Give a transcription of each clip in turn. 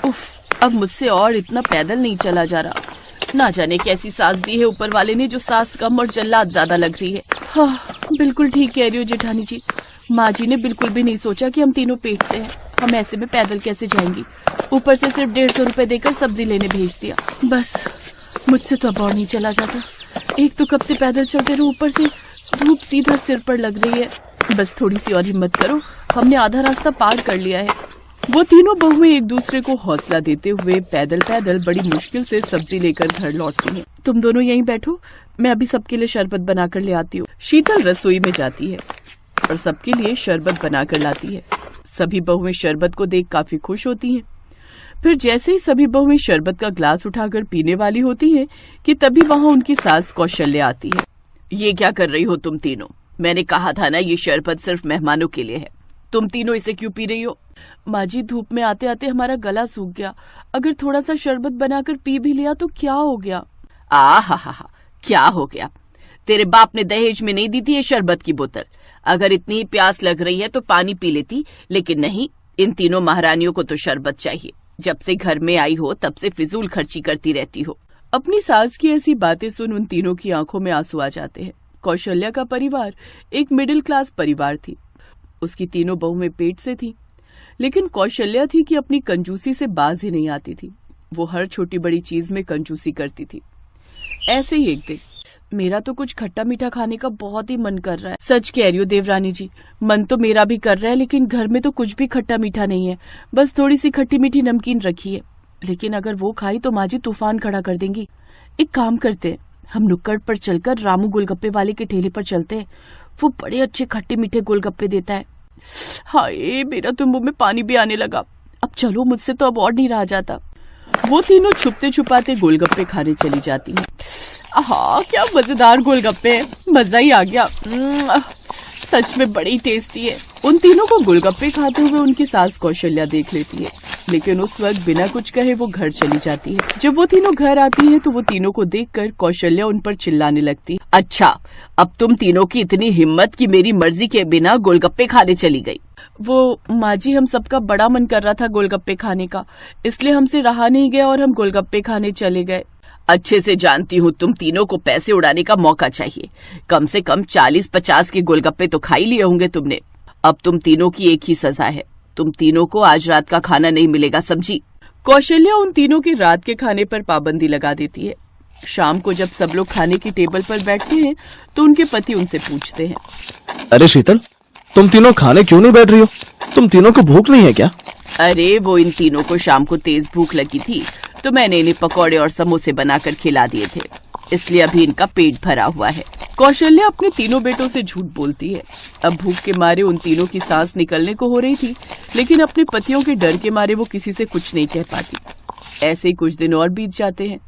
उफ, अब मुझसे और इतना पैदल नहीं चला जा रहा। ना जाने कैसी सांस दी है ऊपर वाले ने जो सांस कम और जल्लाद ज्यादा लग रही है। हाँ, बिल्कुल ठीक कह रही हो जेठानी जी। माँ जी ने बिल्कुल भी नहीं सोचा कि हम तीनों पेट से हैं। हम ऐसे में पैदल कैसे जाएंगी, ऊपर से सिर्फ 150 रुपए देकर सब्जी लेने भेज दिया। बस मुझसे तो अब और नहीं चला जाता। एक तो कब से पैदल चलते रहो, ऊपर से धूप सीधा सिर पर लग रही है। बस थोड़ी सी और हिम्मत करो, हमने आधा रास्ता पार कर लिया है। वो तीनों बहुएं एक दूसरे को हौसला देते हुए पैदल पैदल बड़ी मुश्किल से सब्जी लेकर घर लौटती हैं। तुम दोनों यहीं बैठो, मैं अभी सबके लिए शरबत बनाकर ले आती हूँ। शीतल रसोई में जाती है और सबके लिए शरबत बनाकर लाती है। सभी बहुएं शरबत को देख काफी खुश होती हैं। फिर जैसे ही सभी बहुएं शरबत का ग्लास उठाकर पीने वाली होती हैं कि तभी वहाँ उनकी सास कौशल्या आती है। ये क्या कर रही हो तुम तीनों? मैंने कहा था ना ये शरबत सिर्फ मेहमानों के लिए है। तुम तीनों इसे क्यों पी रही हो? माँ जी, धूप में आते आते हमारा गला सूख गया। अगर थोड़ा सा शरबत बनाकर पी भी लिया तो क्या हो गया? हा, क्या हो गया? तेरे बाप ने दहेज में नहीं दी थी ये शरबत की बोतल? अगर इतनी प्यास लग रही है तो पानी पी लेती, लेकिन नहीं, इन तीनों महारानियों को तो शरबत चाहिए। जब से घर में आई हो तब से फिजूल खर्ची करती रहती हो। अपनी सास की ऐसी बातें सुन उन तीनों की आंखों में आंसू आ जाते हैं। कौशल्या का परिवार एक मिडिल क्लास परिवार थी। उसकी तीनों बहुएं पेट से थी, लेकिन कौशल्या थी कि अपनी कंजूसी से बाज ही नहीं आती थी। वो हर छोटी बड़ी चीज में कंजूसी करती थी। ऐसे ही एक दिन, मेरा तो कुछ खट्टा मीठा खाने का बहुत ही मन कर रहा है। सच कह रही हो देवरानी जी, मन तो मेरा भी कर रहा है, लेकिन घर में तो कुछ भी खट्टा मीठा नहीं है। बस थोड़ी सी खट्टी मीठी नमकीन रखी है, लेकिन अगर वो खाई तो माँ जी तूफान खड़ा कर देंगी। एक काम करते हैं, हम नुक्कड़ पर चलकर रामू गोलगप्पे वाले के ठेले पर चलते हैं। वो बड़े अच्छे खट्टे मीठे गोलगप्पे देता है। हाय, मेरा तो मुंह में पानी भी आने लगा। अब चलो, मुझसे तो अब और नहीं रहा जाता। वो तीनों छुपते छुपाते गोलगप्पे खाने चली जाती हैं। आहा, क्या मजेदार गोलगप्पे हैं, मजा ही आ गया। सच में बड़ी टेस्टी है। उन तीनों को गोलगप्पे खाते हुए उनकी सास कौशल्या देख लेती है, लेकिन उस वक्त बिना कुछ कहे वो घर चली जाती है। जब वो तीनों घर आती हैं तो वो तीनों को देखकर कौशल्या उन पर चिल्लाने लगती। अच्छा, अब तुम तीनों की इतनी हिम्मत कि मेरी मर्जी के बिना गोलगप्पे खाने चली गई? वो माँ जी, हम सबका बड़ा मन कर रहा था गोलगप्पे खाने का, इसलिए हमसे रहा नहीं गया और हम गोलगप्पे खाने चले गए। अच्छे से जानती हूँ तुम तीनों को पैसे उड़ाने का मौका चाहिए। कम से कम 40-50 के गोलगप्पे तो खा ही लिए होंगे तुमने। अब तुम तीनों की एक ही सजा है, तुम तीनों को आज रात का खाना नहीं मिलेगा, समझी? कौशल्या उन तीनों के रात के खाने पर पाबंदी लगा देती है। शाम को जब सब लोग खाने की टेबल पर बैठते हैं तो उनके पति उनसे पूछते हैं, अरे शीतल, तुम तीनों खाने क्यों नहीं बैठ रही हो? तुम तीनों को भूख नहीं है क्या? अरे वो इन तीनों को शाम को तेज भूख लगी थी तो मैंने इन्हें पकौड़े और समोसे बनाकर खिला दिए थे, इसलिए अभी इनका पेट भरा हुआ है। कौशल्या अपने तीनों बेटों से झूठ बोलती है। अब भूख के मारे उन तीनों की सांस निकलने को हो रही थी, लेकिन अपने पतियों के डर के मारे वो किसी से कुछ नहीं कह पाती। ऐसे ही कुछ दिन और बीत जाते हैं।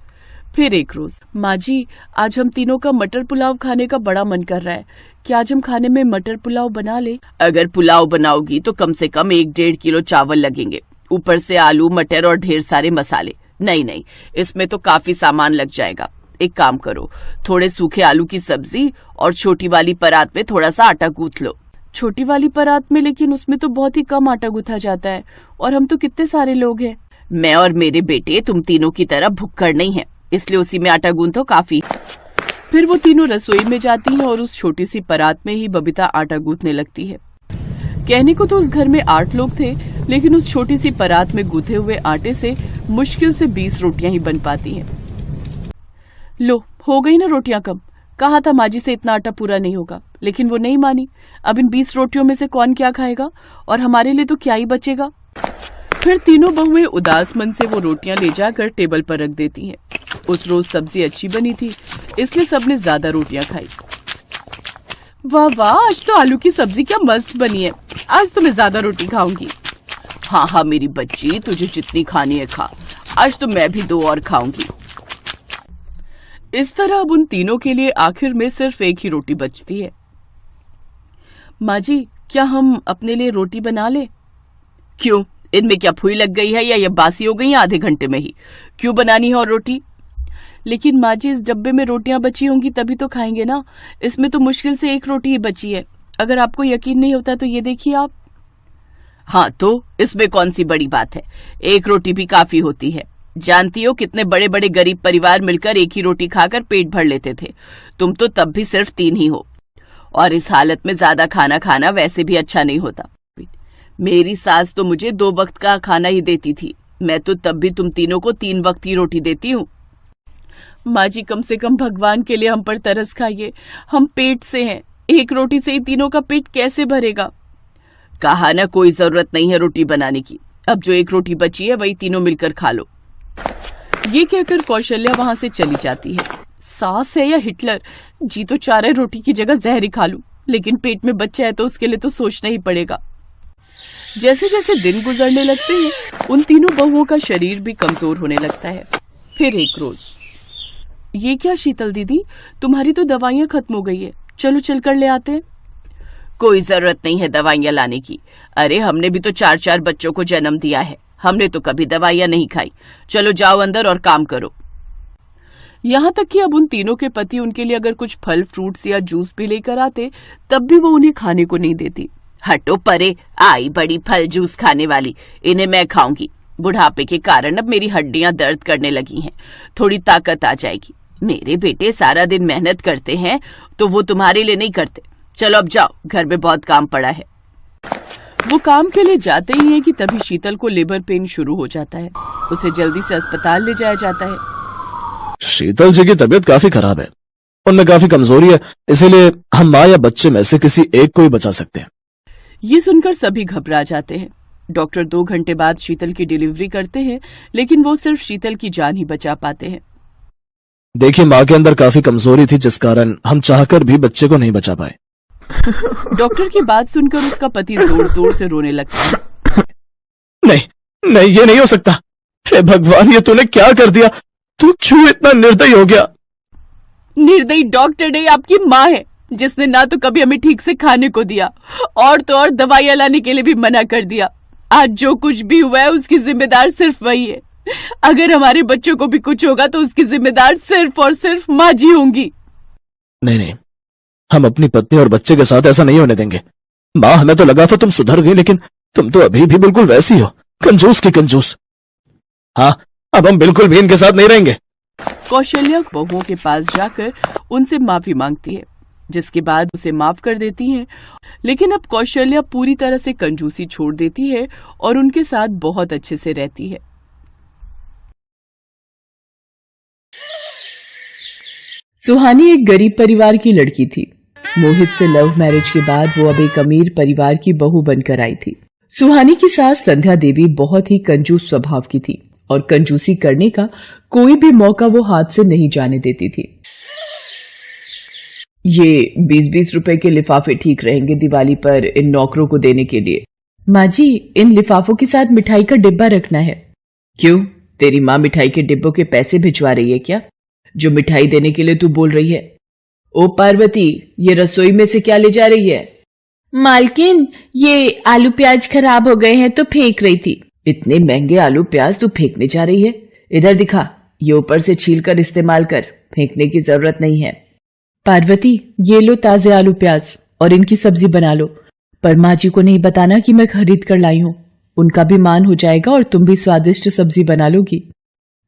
फिर एक रोज, माँ जी, आज हम तीनों का मटर पुलाव खाने का बड़ा मन कर रहा है, क्या आज हम खाने में मटर पुलाव बना ले? अगर पुलाव बनाओगी तो कम से कम 1-1.5 किलो चावल लगेंगे, ऊपर से आलू मटर और ढेर सारे मसाले। नहीं, इसमें तो काफी सामान लग जाएगा। एक काम करो, थोड़े सूखे आलू की सब्जी और छोटी वाली परात में थोड़ा सा आटा गूंथ लो। छोटी वाली परात में? लेकिन उसमें तो बहुत ही कम आटा गूंथा जाता है और हम तो कितने सारे लोग हैं। मैं और मेरे बेटे तुम तीनों की तरह भुक्कड़ नहीं है, इसलिए उसी में आटा गूंथो, काफी। फिर वो तीनों रसोई में जाती हैं और उस छोटी सी परात में ही बबीता आटा गूंथने लगती है। कहने को तो उस घर में 8 लोग थे, लेकिन उस छोटी सी परात में गूंथे हुए आटे से मुश्किल से 20 रोटियां ही बन पाती हैं। लो, हो गई ना रोटियां कम। कहा था माँ जी से इतना आटा पूरा नहीं होगा, लेकिन वो नहीं मानी। अब इन 20 रोटियों में से कौन क्या खाएगा, और हमारे लिए तो क्या ही बचेगा। फिर तीनों बहुएं उदास मन से वो रोटियां ले जाकर टेबल पर रख देती हैं। उस रोज सब्जी अच्छी बनी थी, इसलिए सबने ज्यादा रोटियां खाई। वाह वाह, आज तो आलू की सब्जी क्या मस्त बनी है, आज तो मैं ज्यादा रोटी खाऊंगी। हाँ मेरी बच्ची, तुझे जितनी खानी है खा, आज तो मैं भी 2 और खाऊंगी। इस तरह अब उन तीनों के लिए आखिर में सिर्फ एक ही रोटी बचती है। माँ जी, क्या हम अपने लिए रोटी बना ले? क्यों, इनमें क्या फुई लग गई है या ये बासी हो गई है आधे घंटे में ही? क्यों बनानी है और रोटी? लेकिन माँ जी, इस डब्बे में रोटियां बची होंगी तभी तो खाएंगे ना। इसमें तो मुश्किल से 1 रोटी ही बची है। अगर आपको यकीन नहीं होता तो ये देखिए आप। हाँ तो इसमें कौन सी बड़ी बात है, एक रोटी भी काफी होती है। जानती हो कितने बड़े बड़े गरीब परिवार मिलकर एक ही रोटी खाकर पेट भर लेते थे। तुम तो तब भी सिर्फ 3 ही हो, और इस हालत में ज्यादा खाना खाना वैसे भी अच्छा नहीं होता। मेरी सास तो मुझे 2 वक्त का खाना ही देती थी, मैं तो तब भी तुम तीनों को 3 वक्त की रोटी देती हूँ। माँ जी, कम से कम भगवान के लिए हम पर तरस खाइए, हम पेट से हैं, एक रोटी से ही तीनों का पेट कैसे भरेगा। कहा ना कोई जरूरत नहीं है रोटी बनाने की, अब जो एक रोटी बची है वही तीनों मिलकर खा लो। ये कहकर कौशल्या वहां से चली जाती है। सास है या हिटलर, जी तो चाह रहे रोटी की जगह जहर ही खा लूं, लेकिन पेट में बच्चा है तो उसके लिए तो सोचना ही पड़ेगा। जैसे जैसे दिन गुजरने लगते हैं उन तीनों बहुओं का शरीर भी कमजोर होने लगता है। फिर एक रोज, ये क्या शीतल दीदी, तुम्हारी तो दवाइयां खत्म हो गई है, चलो चलकर ले आते हैं। कोई जरूरत नहीं है दवाइयां लाने की, अरे हमने भी तो 4-4 बच्चों को जन्म दिया है, हमने तो कभी दवाइयां नहीं खाई। चलो जाओ अंदर और काम करो। यहाँ तक कि अब उन तीनों के पति उनके लिए अगर कुछ फल फ्रूट्स या जूस भी लेकर आते तब भी वो उन्हें खाने को नहीं देती। हटो परे, आई बड़ी फल जूस खाने वाली, इन्हें मैं खाऊंगी। बुढ़ापे के कारण अब मेरी हड्डियां दर्द करने लगी हैं, थोड़ी ताकत आ जाएगी। मेरे बेटे सारा दिन मेहनत करते हैं तो वो तुम्हारे लिए नहीं करते। चलो अब जाओ, घर में बहुत काम पड़ा है। वो काम के लिए जाते ही हैं कि तभी शीतल को लेबर पेन शुरू हो जाता है, उसे जल्दी से अस्पताल ले जाया जाता है। शीतल जी की तबीयत काफी खराब है, उनमें काफी कमजोरी है, इसीलिए हम माँ या बच्चे में से किसी एक को ही बचा सकते हैं। ये सुनकर सभी घबरा जाते हैं। डॉक्टर 2 घंटे बाद शीतल की डिलीवरी करते हैं, लेकिन वो सिर्फ शीतल की जान ही बचा पाते हैं। देखिए, माँ के अंदर काफी कमजोरी थी, जिस कारण हम चाहकर भी बच्चे को नहीं बचा पाए। डॉक्टर की बात सुनकर उसका पति जोर जोर से रोने लगता है। नहीं नहीं, ये नहीं हो सकता। हे भगवान, ये तूने क्या कर दिया? तू क्यों इतना निर्दयी हो गया? निर्दयी डॉक्टर नहीं, आपकी माँ है, जिसने ना तो कभी हमें ठीक से खाने को दिया और तो और दवाइयां लाने के लिए भी मना कर दिया। आज जो कुछ भी हुआ है उसकी जिम्मेदार सिर्फ वही है। अगर हमारे बच्चों को भी कुछ होगा तो उसकी जिम्मेदार सिर्फ और सिर्फ माँ जी होंगी। नहीं, हम अपनी पत्नी और बच्चे के साथ ऐसा नहीं होने देंगे। माँ, हमें तो लगा था तुम सुधर गई, लेकिन तुम तो अभी भी बिल्कुल वैसी हो, कंजूस की कंजूस। हाँ, अब हम बिल्कुल भी इनके साथ नहीं रहेंगे। कौशल्या बहुओं के पास जाकर उनसे माफी मांगती है, जिसके बाद उसे माफ कर देती हैं। लेकिन अब कौशल्या पूरी तरह से कंजूसी छोड़ देती है और उनके साथ बहुत अच्छे से रहती है। सुहानी एक गरीब परिवार की लड़की थी। मोहित से लव मैरिज के बाद वो अब एक अमीर परिवार की बहू बनकर आई थी। सुहानी की सास संध्या देवी बहुत ही कंजूस स्वभाव की थी और कंजूसी करने का कोई भी मौका वो हाथ से नहीं जाने देती थी। ये 20-20 रुपए के लिफाफे ठीक रहेंगे दिवाली पर इन नौकरों को देने के लिए। माँ जी, इन लिफाफों के साथ मिठाई का डिब्बा रखना है। क्यों, तेरी माँ मिठाई के डिब्बों के पैसे भिजवा रही है क्या, जो मिठाई देने के लिए तू बोल रही है? ओ पार्वती, ये रसोई में से क्या ले जा रही है? मालकिन, ये आलू प्याज खराब हो गए हैं तो फेंक रही थी। इतने महंगे आलू प्याज तू फेंकने जा रही है? इधर दिखा, ये ऊपर से छील कर इस्तेमाल कर, फेंकने की जरूरत नहीं है। पार्वती, ये लो ताजे आलू प्याज और इनकी सब्जी बना लो, पर माँ जी को नहीं बताना कि मैं खरीद कर लाई हूँ, उनका भी मान हो जाएगा और तुम भी स्वादिष्ट सब्जी बना लोगी।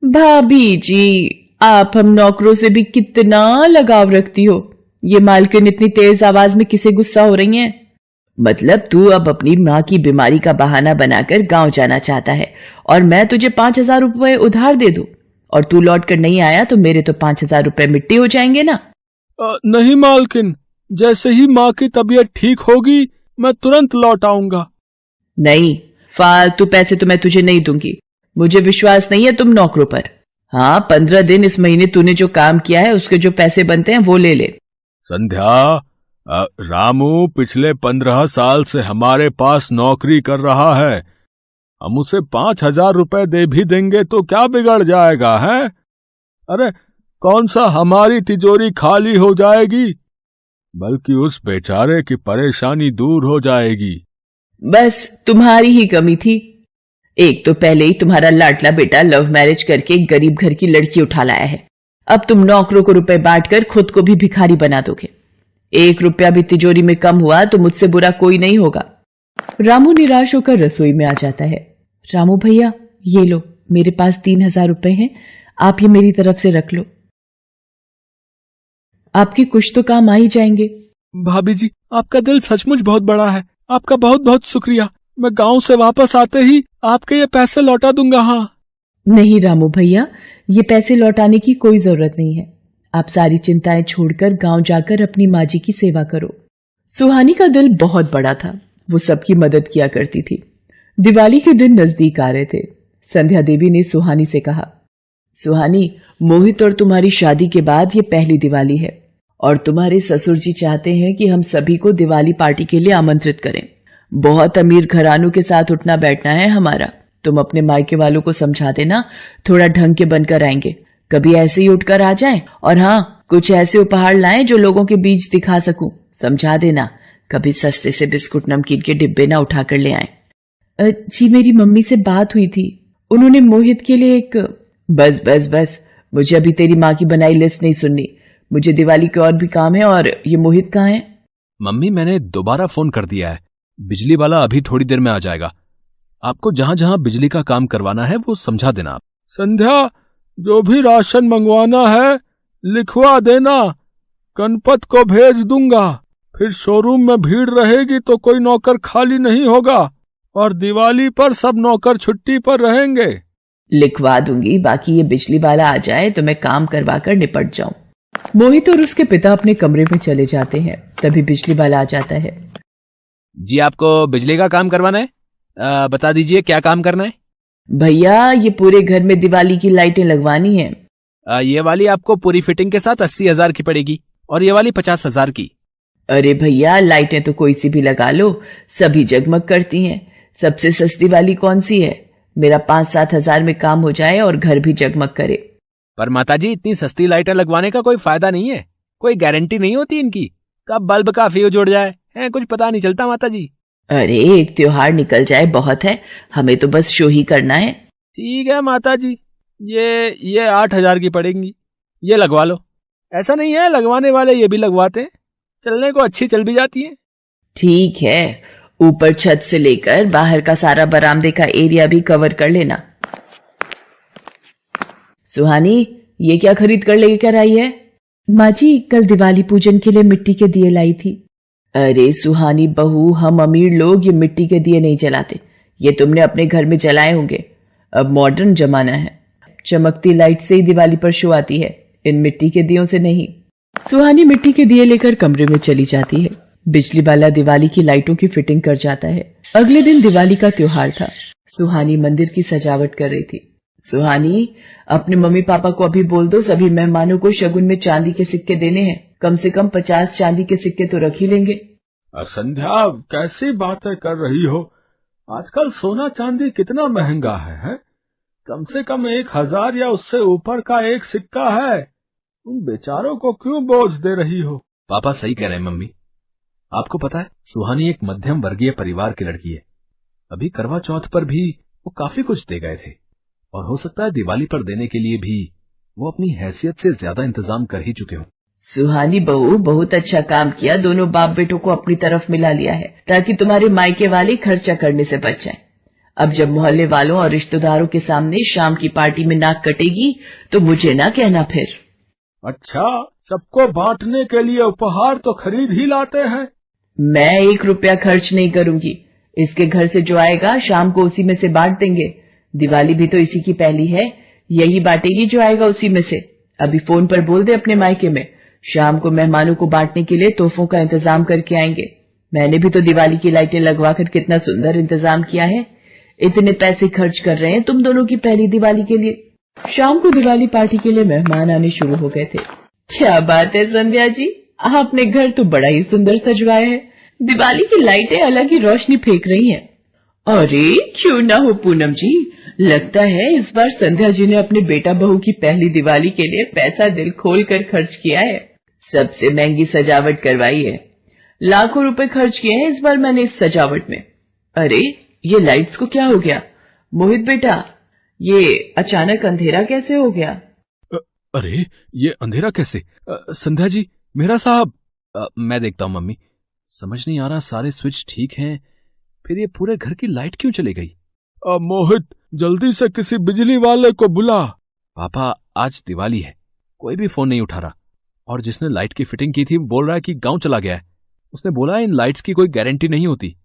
भाभी जी, आप हम नौकरों से भी कितना लगाव रखती हो। ये मालकिन इतनी तेज आवाज में किसे गुस्सा हो रही हैं? मतलब तू अब अपनी माँ की बीमारी का बहाना बनाकर गांव जाना चाहता है और मैं तुझे 5,000 रुपए उधार दे दूं और तू लौट कर नहीं आया तो मेरे तो 5,000 रुपए मिट्टी हो जाएंगे ना। नहीं मालकिन, जैसे ही माँ की तबीयत ठीक होगी मैं तुरंत लौट आऊंगा। नहीं, फालतू पैसे तो मैं तुझे नहीं दूंगी, मुझे विश्वास नहीं है तुम नौकरों पर। हाँ, 15 दिन इस महीने तूने जो काम किया है उसके जो पैसे बनते हैं वो ले ले। संध्या, रामू पिछले 15 साल से हमारे पास नौकरी कर रहा है, हम उसे 5,000 रुपए दे भी देंगे तो क्या बिगड़ जाएगा है? अरे कौन सा हमारी तिजोरी खाली हो जाएगी, बल्कि उस बेचारे की परेशानी दूर हो जाएगी। बस तुम्हारी ही कमी थी। एक तो पहले ही तुम्हारा लाडला बेटा लव मैरिज करके एक गरीब घर की लड़की उठा लाया है, अब तुम नौकरों को रुपए बांटकर खुद को भी भिखारी बना दोगे। 1 रुपया भी तिजोरी में कम हुआ तो मुझसे बुरा कोई नहीं होगा। रामू निराश होकर रसोई में आ जाता है। रामू भैया, ये लो, मेरे पास 3,000 रुपए हैं, आप ये मेरी तरफ से रख लो, आपके कुछ तो काम आ ही जाएंगे। भाभी जी, आपका दिल सचमुच बहुत बड़ा है, आपका बहुत बहुत शुक्रिया। मैं गांव से वापस आते ही आपके ये पैसे लौटा दूंगा। हाँ नहीं रामू भैया, ये पैसे लौटाने की कोई जरूरत नहीं है। आप सारी चिंताएं छोड़कर गांव जाकर अपनी माँ जी की सेवा करो। सुहानी का दिल बहुत बड़ा था, वो सबकी मदद किया करती थी। दिवाली के दिन नजदीक आ रहे थे। संध्या देवी ने सुहानी से कहा, सुहानी, मोहित और तुम्हारी शादी के बाद ये पहली दिवाली है और तुम्हारे ससुर जी चाहते हैं कि हम सभी को दिवाली पार्टी के लिए आमंत्रित करें। बहुत अमीर घरानों के साथ उठना बैठना है हमारा। तुम अपने मायके वालों को समझा देना, थोड़ा ढंग के बनकर आएंगे, कभी ऐसे ही उठकर आ जाएं, और हाँ, कुछ ऐसे उपहार लाएं जो लोगों के बीच दिखा सकूं। समझा देना, कभी सस्ते से बिस्कुट नमकीन के डिब्बे ना उठा कर ले आए। जी, मेरी मम्मी से बात हुई थी, उन्होंने मोहित के लिए एक। बस बस बस, मुझे अभी तेरी माँ की बनाई लिस्ट नहीं सुननी। मुझे दिवाली के और भी काम है। और ये मोहित कहाँ है? मम्मी, मैंने दोबारा फोन कर दिया है, बिजली वाला अभी थोड़ी देर में आ जाएगा। आपको जहां जहां बिजली का काम करवाना है वो समझा देना आप। संध्या, जो भी राशन मंगवाना है लिखवा देना, गणपत को भेज दूंगा। फिर शोरूम में भीड़ रहेगी तो कोई नौकर खाली नहीं होगा और दिवाली पर सब नौकर छुट्टी पर रहेंगे। लिखवा दूंगी, बाकी ये बिजली वाला आ जाए तो मैं काम करवा कर निपट जाऊं। मोहित और उसके पिता अपने कमरे में चले जाते हैं, तभी बिजली वाला आ जाता है। जी, आपको बिजली का काम करवाना है? बता दीजिए क्या काम करना है। भैया, ये पूरे घर में दिवाली की लाइटें लगवानी है। ये वाली आपको पूरी फिटिंग के साथ 80,000 की पड़ेगी और ये वाली 50,000 की। अरे भैया, लाइटें तो कोई सी भी लगा लो, सभी जगमग करती हैं। सबसे सस्ती वाली कौन सी है? मेरा 5-7 हजार में काम हो जाए और घर भी जगमग करे। पर माताजी, इतनी सस्ती लाइटें लगवाने का कोई फायदा नहीं है, कोई गारंटी नहीं होती इनकी, कब बल्ब का फ्यूज उड़ जाए है कुछ पता नहीं चलता माताजी। अरे, एक त्योहार निकल जाए बहुत है, हमें तो बस शो ही करना है। ठीक है माताजी, ये 8,000 की पड़ेंगी, ये लगवा लो। ऐसा नहीं है, लगवाने वाले ये भी लगवाते हैं, चलने को अच्छी चल भी जाती है। ठीक है, ऊपर छत से लेकर बाहर का सारा बरामदे का एरिया भी कवर कर लेना। सुहानी, ये क्या खरीद कर लेकर आई है? माँ जी, कल दिवाली पूजन के लिए मिट्टी के दिए लाई थी। अरे सुहानी बहू, हम अमीर लोग ये मिट्टी के दिए नहीं जलाते, ये तुमने अपने घर में जलाए होंगे। अब मॉडर्न जमाना है, चमकती लाइट से ही दिवाली पर शो आती है, इन मिट्टी के दियों से नहीं। सुहानी मिट्टी के दिए लेकर कमरे में चली जाती है। बिजली वाला दिवाली की लाइटों की फिटिंग कर जाता है। अगले दिन दिवाली का त्योहार था। सुहानी मंदिर की सजावट कर रही थी। सुहानी, अपने मम्मी पापा को अभी बोल दो, सभी मेहमानों को शगुन में चांदी के सिक्के देने हैं। कम से कम 50 चांदी के सिक्के तो रख ही लेंगे। संध्या, कैसी बातें कर रही हो? आजकल सोना चांदी कितना महंगा है? कम से कम 1,000 या उससे ऊपर का एक सिक्का है। तुम बेचारों को क्यों बोझ दे रही हो? पापा सही कह रहे हैं मम्मी। आपको पता है, सुहानी एक मध्यम वर्गीय परिवार की लड़की है। अभी करवा चौथ पर भी वो काफी कुछ दे गए थे और हो सकता है दिवाली पर देने के लिए भी वो अपनी हैसियत से ज्यादा इंतजाम कर ही चुके हों। सुहानी बहू, बहुत अच्छा काम किया, दोनों बाप बेटों को अपनी तरफ मिला लिया है ताकि तुम्हारे मायके वाले खर्चा करने से बच जाएं। अब जब मोहल्ले वालों और रिश्तेदारों के सामने शाम की पार्टी में नाक कटेगी तो मुझे ना कहना फिर। अच्छा, सबको बांटने के लिए उपहार तो खरीद ही लाते हैं। मैं 1 रुपया खर्च नहीं करूंगी। इसके घर से जो आएगा शाम को उसी में से बांट देंगे। दिवाली भी तो इसी की पहली है, यही बांटेगी जो आएगा उसी में से। अभी फोन पर बोल दे अपने मायके में, शाम को मेहमानों को बांटने के लिए तोहफों का इंतजाम करके आएंगे। मैंने भी तो दिवाली की लाइटें लगवाकर कितना सुंदर इंतजाम किया है। इतने पैसे खर्च कर रहे हैं तुम दोनों की पहली दिवाली के लिए। शाम को दिवाली पार्टी के लिए मेहमान आने शुरू हो गए थे। क्या बात है संध्या जी, आपने घर तो बड़ा ही सुंदर सजवाया है। दिवाली की लाइटें अलग ही रोशनी फेंक रही हैं। अरे क्यों ना हो पूनम जी, लगता है इस बार संध्या जी ने अपने बेटा बहू की पहली दिवाली के लिए पैसा दिल खोल कर खर्च किया है। सबसे महंगी सजावट करवाई है, लाखों रुपए खर्च किए हैं इस बार मैंने इस सजावट में। अरे ये लाइट्स को क्या हो गया? मोहित बेटा, ये अचानक अंधेरा कैसे हो गया? अरे ये अंधेरा कैसे? संध्या जी, मेरा साहब। मैं देखता हूँ मम्मी, समझ नहीं आ रहा, सारे स्विच ठीक हैं फिर ये पूरे घर की लाइट क्यों चली गई? मोहित, जल्दी से किसी बिजली वाले को बुला। पापा, आज दिवाली है, कोई भी फोन नहीं उठा रहा। और जिसने लाइट की फिटिंग की थी बोल रहा है कि गांव चला गया है। उसने बोला इन लाइट्स की कोई गारंटी नहीं होती।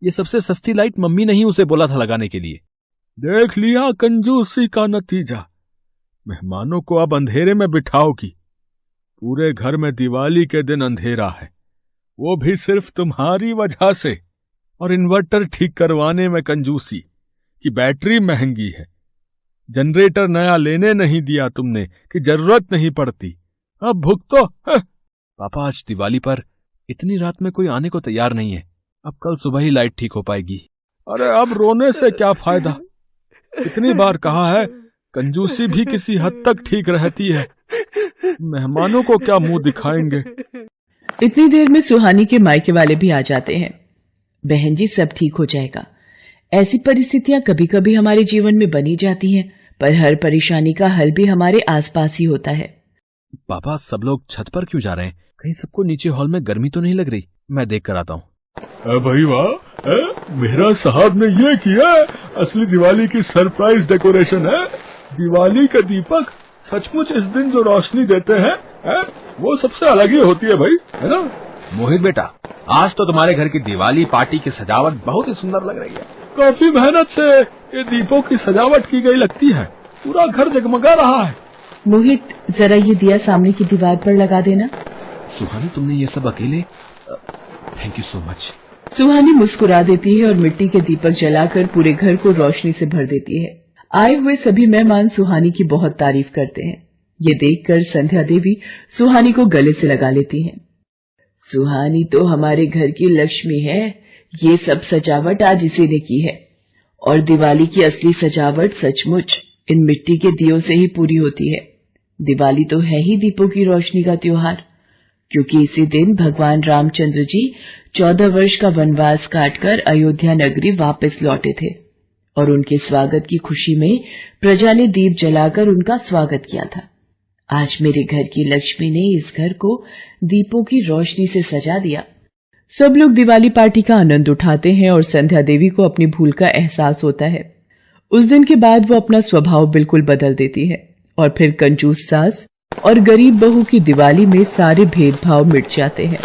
ये सबसे सस्ती लाइट मम्मी ने ही उसे बोला था लगाने के लिए। देख लिया कंजूसी का नतीजा। मेहमानों को अब अंधेरे में बिठाओगी। पूरे घर में दिवाली के दिन अंधेरा है, वो भी सिर्फ तुम्हारी वजह से। और इन्वर्टर ठीक करवाने में कंजूसी कि बैटरी महंगी है। जनरेटर नया लेने नहीं दिया तुमने कि जरूरत नहीं पड़ती। अब भुगतो। पापा, आज दिवाली पर इतनी रात में कोई आने को तैयार नहीं है। अब कल सुबह ही लाइट ठीक हो पाएगी। अरे अब रोने से क्या फायदा? कितनी बार कहा है, कंजूसी भी किसी हद तक ठीक रहती है। मेहमानों को क्या मुंह दिखाएंगे? इतनी देर में सुहानी के मायके वाले भी आ जाते हैं। बहन जी, सब ठीक हो जाएगा। ऐसी परिस्थितियां कभी कभी हमारे जीवन में बनी जाती हैं, पर हर परेशानी का हल भी हमारे आसपास ही होता है। पापा, सब लोग छत पर क्यों जा रहे हैं? कहीं सबको नीचे हॉल में गर्मी तो नहीं लग रही? मैं देख कर आता हूँ। भाई वाह, मेहरा साहब ने ये किया। असली दिवाली की सरप्राइज डेकोरेशन है। दिवाली के दीपक सचमुच इस दिन जो रोशनी देते हैं, वो सबसे अलग ही होती है भाई, है ना? मोहित बेटा, आज तो तुम्हारे घर की दिवाली पार्टी की सजावट बहुत ही सुंदर लग रही है। काफी मेहनत से ये दीपों की सजावट की गई लगती है। पूरा घर जगमगा रहा है। मोहित, जरा ये दिया सामने की दीवार पर लगा देना। सुहानी, तुमने ये सब अकेले? Thank you so much. Suhani मुस्कुरा देती है और मिट्टी के दीपक जलाकर पूरे घर को रोशनी से भर देती है। आए हुए सभी मेहमान सुहानी की बहुत तारीफ करते हैं। ये देखकर संध्या देवी सुहानी को गले से लगा लेती हैं। सुहानी तो हमारे घर की लक्ष्मी है। ये सब सजावट आज इसी ने की है। और दिवाली की असली सजावट सचमुच इन मिट्टी के दियों से ही पूरी होती है। दिवाली तो है ही दीपों की रोशनी का त्योहार, क्योंकि इसी दिन भगवान रामचंद्र जी 14 वर्ष का वनवास काटकर अयोध्या नगरी वापस लौटे थे और उनके स्वागत की खुशी में प्रजा ने दीप जलाकर उनका स्वागत किया था। आज मेरे घर की लक्ष्मी ने इस घर को दीपों की रोशनी से सजा दिया। सब लोग दिवाली पार्टी का आनंद उठाते हैं और संध्या देवी को अपनी भूल का एहसास होता है। उस दिन के बाद वो अपना स्वभाव बिल्कुल बदल देती है और फिर कंजूस सास और गरीब बहू की दिवाली में सारे भेदभाव मिट जाते हैं।